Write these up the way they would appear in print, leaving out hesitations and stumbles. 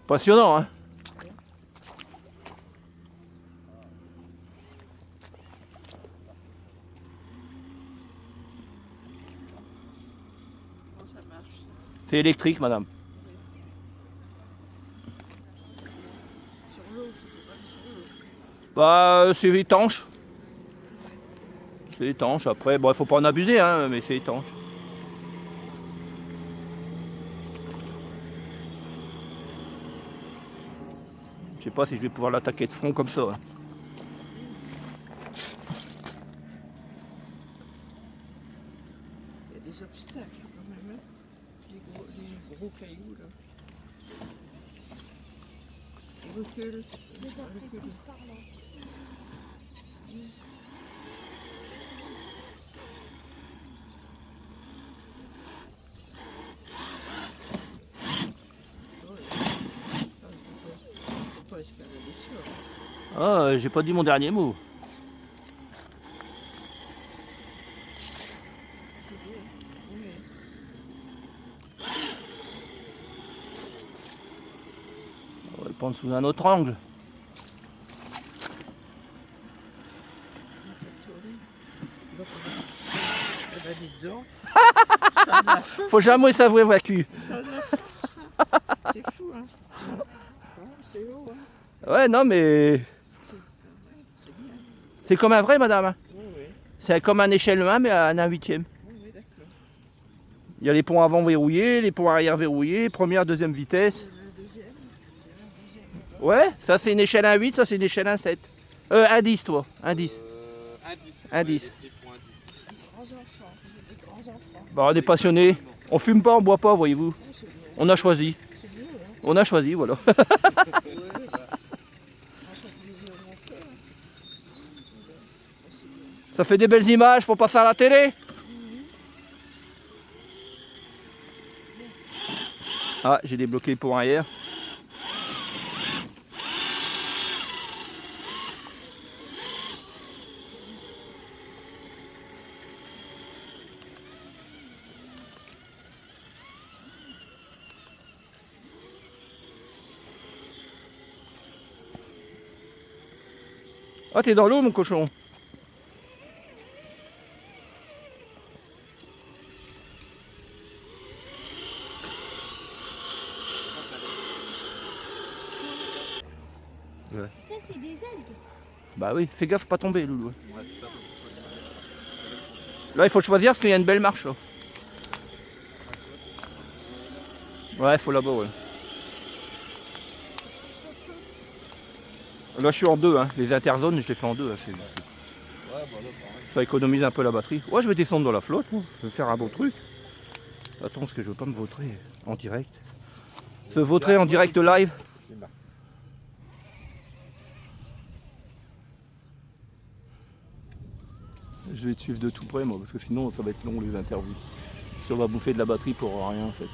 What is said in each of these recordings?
Passionnant, hein. Comment ça marche? C'est électrique, madame. Sur l'eau, tu peux pas aller sur l'eau. Bah, c'est étanche. C'est étanche. Après, bon, il faut pas en abuser, hein, mais c'est étanche. Je sais pas si je vais pouvoir l'attaquer de front comme ça. Hein. Il y a des obstacles quand même, hein. Les gros cailloux là. Recule. Recule. Faut pas escalader sur. Ah, j'ai pas dit mon dernier mot. Oui. On va le prendre sous un autre angle. Donc on va dis donc. Ça a fou. Faut jamais s'avouer vaincu. Ça a fou, ça. C'est fou, hein. C'est haut, hein. Ouais, non, mais C'est bien. c'est comme un vrai, madame. Hein. Oui, oui. C'est comme un échelle 1, mais à un huitième. Oui, oui, d'accord. Il y a les ponts avant verrouillés, les ponts arrière verrouillés, première, deuxième vitesse. Le deuxième. Ouais, ça c'est une échelle 1,8, ça c'est une échelle 1,7. 1,10 toi, 1,10. 1,10. Grands enfants. J'ai des grands enfants. Bah, on est passionnés. On fume pas, on boit pas, voyez-vous. Oh, c'est bien. On a choisi. C'est bien, hein. On a choisi, voilà. Oui, bah. Ça fait plaisir au mon cœur. C'est bien. Ça fait des belles images pour passer à la télé. Ah, j'ai débloqué le pont arrière. Ah, t'es dans l'eau, mon cochon. Ouais. Ça, c'est des algues. Bah oui, fais gaffe, pas tomber, loulou. Là, il faut choisir parce qu'il y a une belle marche. Là, ouais, faut là-bas, ouais. Là, je suis en deux, hein. Les interzones, je les fais en deux. Hein. Ça économise un peu la batterie. Ouais, je vais descendre dans la flotte, moi. Je vais faire un beau truc. Attends, parce que je veux pas me vautrer en direct. Se vautrer en direct live. Je vais te suivre de tout près, moi, parce que sinon, ça va être long, les interviews. Si on va bouffer de la batterie pour rien, en fait.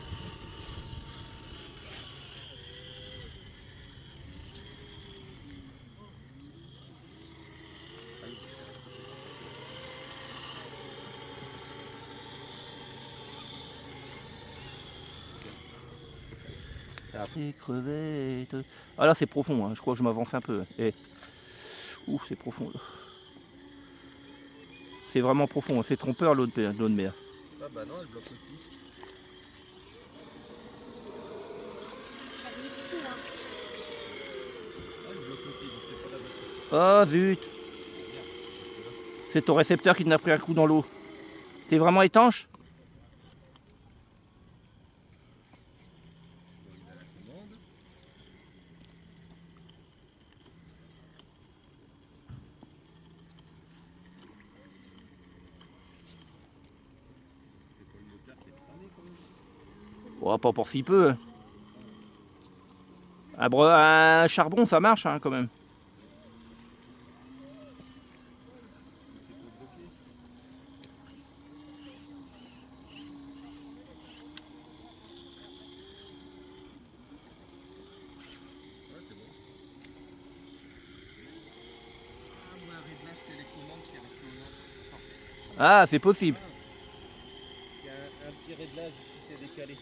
Les crevettes. Ah là c'est profond, hein. Je crois que je m'avance un peu. Et... Ouf, c'est profond là. C'est vraiment profond, c'est trompeur l'eau de mer. Ah bah non, elle bloque aussi. Ça risque, hein. Ah, elle bloque aussi, donc c'est pas la batterie. Ah zut. C'est ton récepteur qui t'a pris un coup dans l'eau. T'es vraiment étanche? Oh, pas pour si peu. Un charbon, ça marche hein, quand même. Ah, ou un réglage télécommande qui reste au nord. Ah, c'est possible. Il y a un petit réglage qui s'est décalé.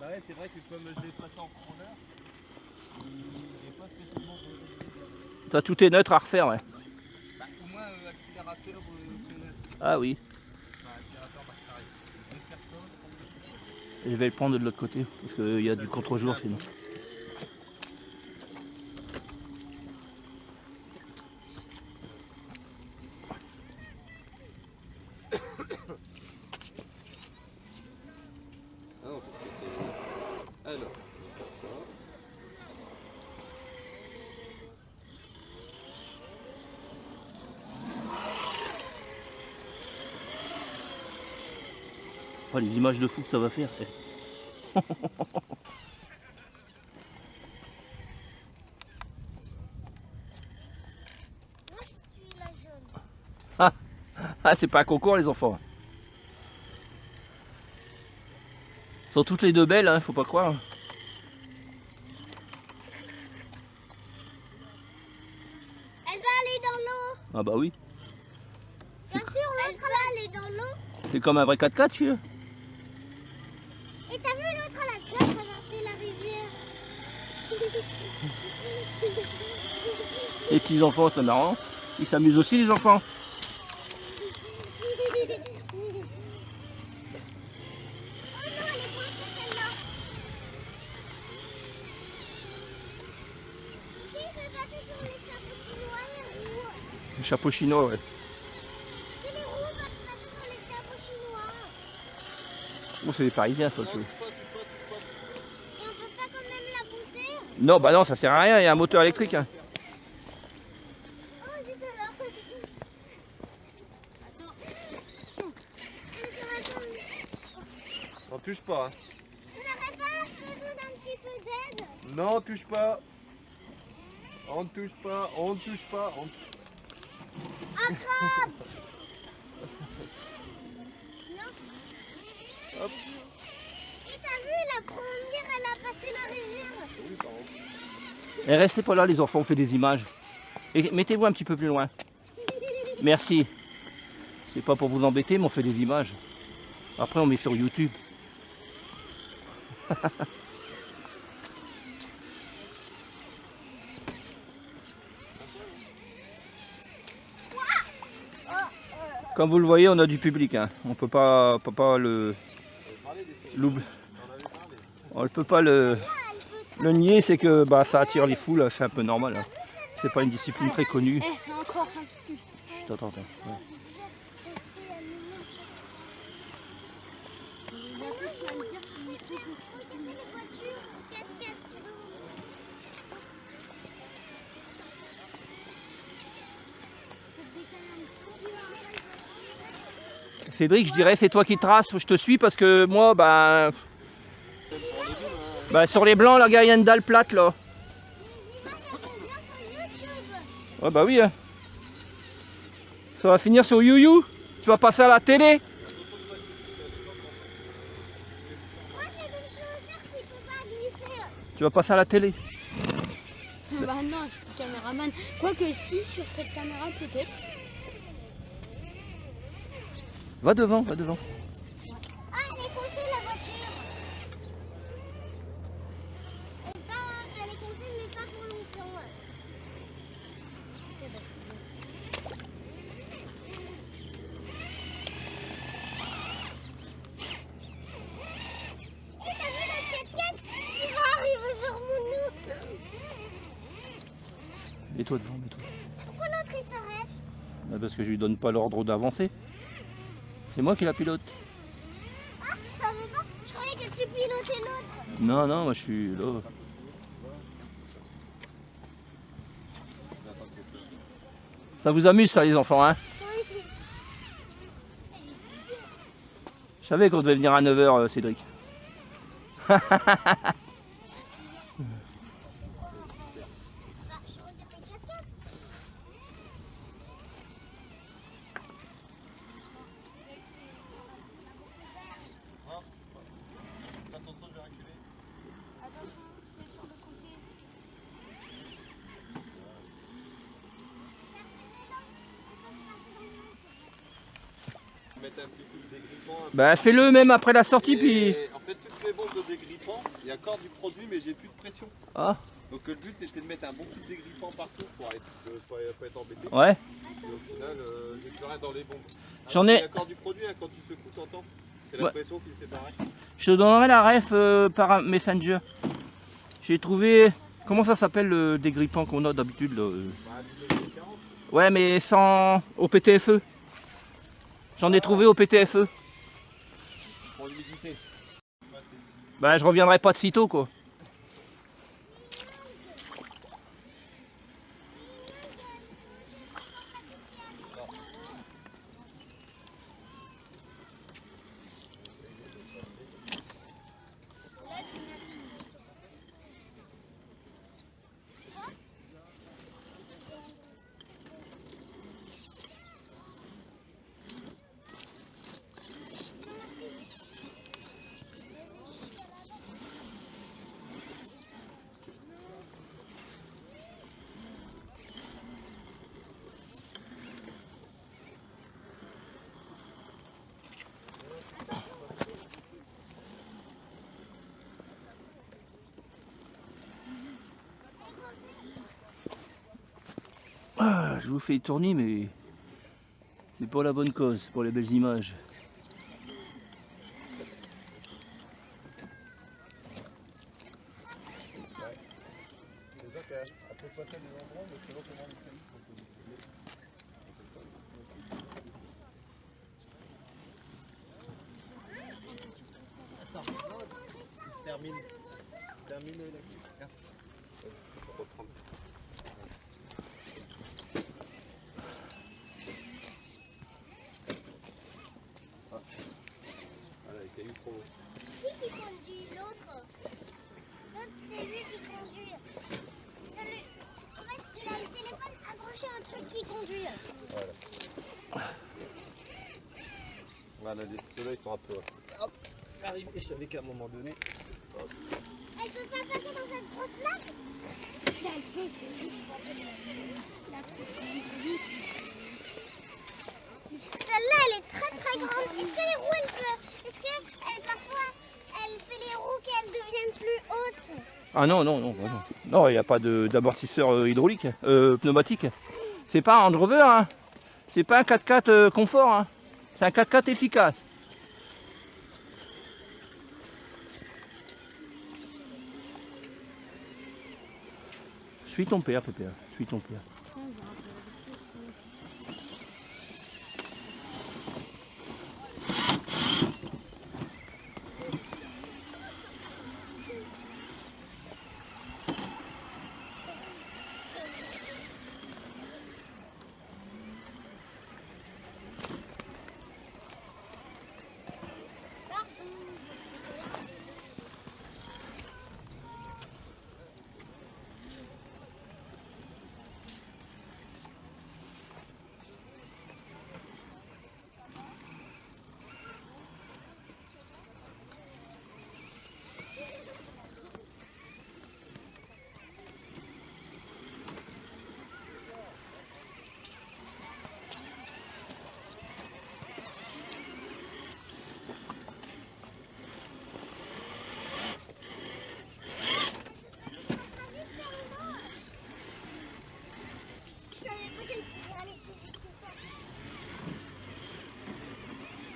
Bah ouais, c'est vrai que comme je l'ai passé en courant T'as tout est neutre à refaire, ouais. Bah, au moins accélérateur, freinateur. Ah oui. Bah, accélérateur, marche arrière. Je vais faire ça. Et je vais le prendre de l'autre côté, parce qu'il y a du contre-jour sinon. Ah non, parce que c'est... Alors. Oh, les images de fou que ça va faire. Moi, je suis la jaune. Ah, c'est pas un concours les enfants. Elles sont toutes les deux belles, hein, faut pas croire. Elle va aller dans l'eau. Ah bah oui. Bien sûr, l'autre va aller dans l'eau. C'est comme un vrai 4x4, tu veux. Et t'as vu l'autre à la déjà traverser la rivière. Les petits enfants, c'est marrant. Ils s'amusent aussi les enfants. Oh non, elle est coincée celle-là. Qui peut passer sur les chapeaux chinois et roues? Les chapeaux chinois, ouais. Et les roues peuvent passer sur les chapeaux chinois. Bon, c'est des Parisiens, ça, tu veux. Touche pas, touche pas, touche pas, touche pas. Et on peut pas quand même la pousser? Non, bah non, ça sert à rien, il y a un moteur électrique. Hein. Oh, zut alors. Attends. Elle sera tombée. On touche pas. Hein. On n'aurait pas besoin d'un petit peu d'aide? Non, touche pas. On ne touche pas, on ne touche pas. On... Un crabe. Non. Hop. Et t'as vu la première, elle a passé la rivière. Et restez pas là, les enfants, on fait des images. Et mettez-vous un petit peu plus loin. Merci. C'est pas pour vous embêter, mais on fait des images. Après, on met sur YouTube. Comme vous le voyez, on a du public. Hein. On peut pas le on ne peut pas le nier, c'est que bah, ça attire les foules, c'est un peu normal. Hein. C'est pas une discipline très connue. Encore un peu plus. Chut, attends. Ouais. Cédric, je dirais, c'est toi qui traces, je te suis parce que moi, bah sur les blancs, là, il y a une dalle plate là. Les images elles vont bien sur YouTube. Ouais, bah oui. Hein. Ça va finir sur YouYou. Tu vas passer à la télé. Moi j'ai des chaussures qui ne peuvent pas glisser. Tu vas passer à la télé. Bah non, je suis caméraman. Quoique si, sur cette caméra peut-être. Va devant, va devant. Ah, elle est coincée la voiture. Elle est coincée mais pas pour longtemps. Et t'as vu le 4x4 qui va arriver sur mon nous? Mets-toi devant, mets-toi. Pourquoi l'autre il s'arrête? Bah, parce que je lui donne pas l'ordre d'avancer. C'est moi qui la pilote. Ah, je savais pas. Je croyais que tu pilotais l'autre. Non, moi je suis là. Ça vous amuse ça les enfants, hein? Oui. Je savais qu'on devait venir à 9 h, Cédric. Bah, je regarde les 4x4. Attention, je vais reculer. Attention, je suis sur le côté. Mettre un petit coup de dégrippant. Bah fais-le même après la sortie puis. En fait, toutes les bombes de dégrippant, il y a encore du produit, mais j'ai plus de pression. Ah, Donc le but c'était de mettre un bon coup de dégrippant partout pour être embêté. Ouais. Et au final, j'ai plus rien dans les bombes. J'en ai- L'accord du produit, hein, quand tu secoues, t'entends. C'est la Ouais. pression qui sépare. Je te donnerai la ref par Messenger. J'ai trouvé. Comment ça s'appelle le dégrippant qu'on a d'habitude là, Ouais, mais sans. Au PTFE. J'en ai trouvé au PTFE. Pour l'humidité. Bah, je reviendrai pas de sitôt quoi. Ah, je vous fais tourner, mais c'est pour la bonne cause, pour les belles images. Déjà qu'à peu passer des endroits, mais c'est comment les pays Termine la tu peux reprendre. Voilà, les cailloux trop hauts. C'est qui conduit l'autre? L'autre, c'est lui qui conduit. En fait, il a le téléphone accroché au truc qui conduit. Voilà, ceux-là ils sont un peu. Hop, arrivé, je savais qu'à un moment donné. Hop. Elle peut pas passer dans cette grosse flaque? Elle peut, c'est juste. Celle-là, elle est très très grande. Est-ce que les roues, est-ce que parfois, elle fait les roues qu'elles deviennent plus hautes? Ah non, non, non, bah non. Non, il n'y a pas d'amortisseur hydraulique, pneumatique. C'est pas un Range Rover, hein. C'est pas un 4x4 confort, hein. C'est un 4x4 efficace. Suis ton père, Pépère. Suis ton père.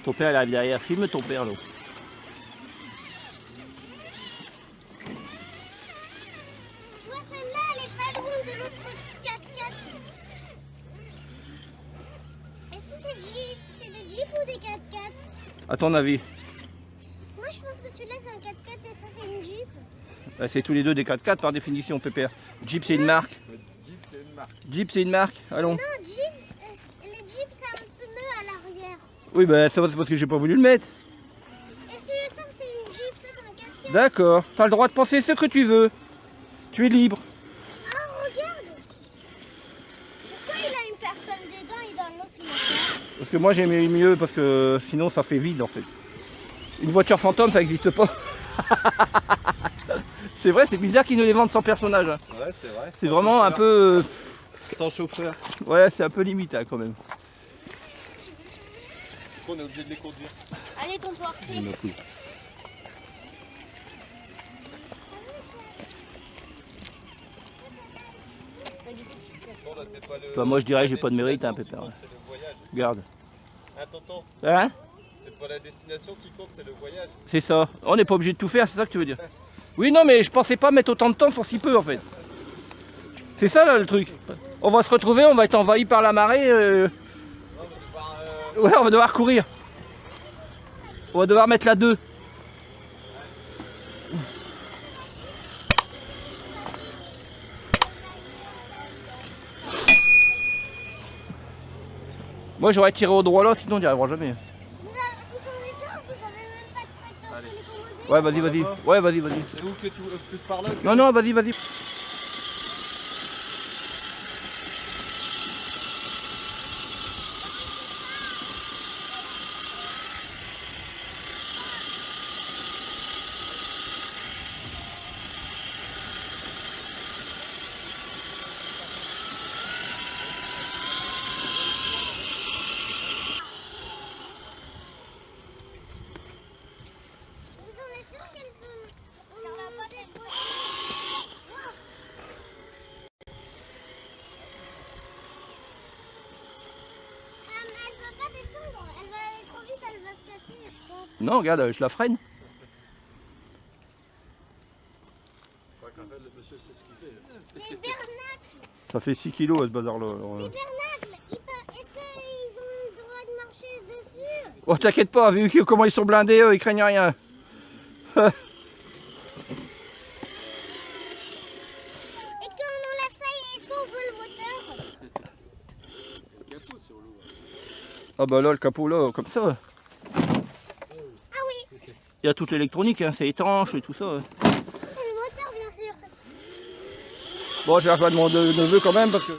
Ton père, il arrive derrière. Filme ton père, là. Tu vois, celle-là, elle est pas loin de l'autre 4x4. Est-ce que c'est des Jeeps ou des 4x4? À ton avis? Moi, je pense que celui-là, c'est un 4x4 et ça, c'est une Jeep. Bah, c'est tous les deux des 4x4 par définition, Pépère. Jeep, c'est une marque. Jeep, c'est une marque. Jeep, c'est une marque. Allons. Non, Jeep, les Jeeps, c'est un pneu à l'arrière. Oui, bah ça va, c'est parce que j'ai pas voulu le mettre. Et celui-là, ça, c'est une Jeep, ça, c'est un 4x4. D'accord. T'as le droit de penser ce que tu veux. Tu es libre. Ah, regarde. Pourquoi il a une personne dedans et dans l'autre il a pas? Parce que moi j'ai mis mieux parce que sinon ça fait vide en fait. Une voiture fantôme ça n'existe pas. C'est vrai, c'est bizarre qu'ils nous les vendent sans personnage, hein. Ouais, c'est vrai. C'est vraiment un peu... Sans chauffeur. Ouais, c'est un peu limite hein, quand même. On est obligé de les conduire. Allez, ton portier. Il m'a pris. là, c'est pas le. Enfin, moi je dirais j'ai pas de mérite, hein, destination Pépère. qui compte, c'est le voyage. Regarde. Hein, tonton, Hein? c'est pas la destination qui compte, c'est le voyage. C'est ça. On n'est pas obligé de tout faire, c'est ça que tu veux dire? Oui, non, mais je pensais pas mettre autant de temps sur si peu en fait. C'est ça là le truc. On va se retrouver, on va être envahi par la marée. Ouais, on va devoir courir. On va devoir mettre la 2. Moi j'aurais tiré au droit là, sinon on n'y arrivera jamais. Vous tombez sûr, vous avez même pas de tracteur télécommandé? Ouais, vas-y, vas-y. Ouais, vas-y, vas-y. C'est où que tu veux plus par là que... Non, non, vas-y, vas-y. Vous en êtes sûr qu'elle peut... On n'a pas d'espoir. Elle peut pas descendre, elle va aller trop vite, elle va se casser, je pense. Non, regarde, je la freine. Les bernacles, Ça fait 6 kilos ce bazar là. est-ce qu'ils ont le droit de marcher dessus? Oh, t'inquiète pas, vu comment ils sont blindés, eux, ils craignent rien. Et quand on enlève ça, est-ce qu'on veut le moteur? Ah bah là, le capot là, comme ça. Ah oui, Il y a toute l'électronique, hein, c'est étanche et tout ça. c'est le moteur bien sûr. Bon, je vais rejoindre mon neveu quand même parce que...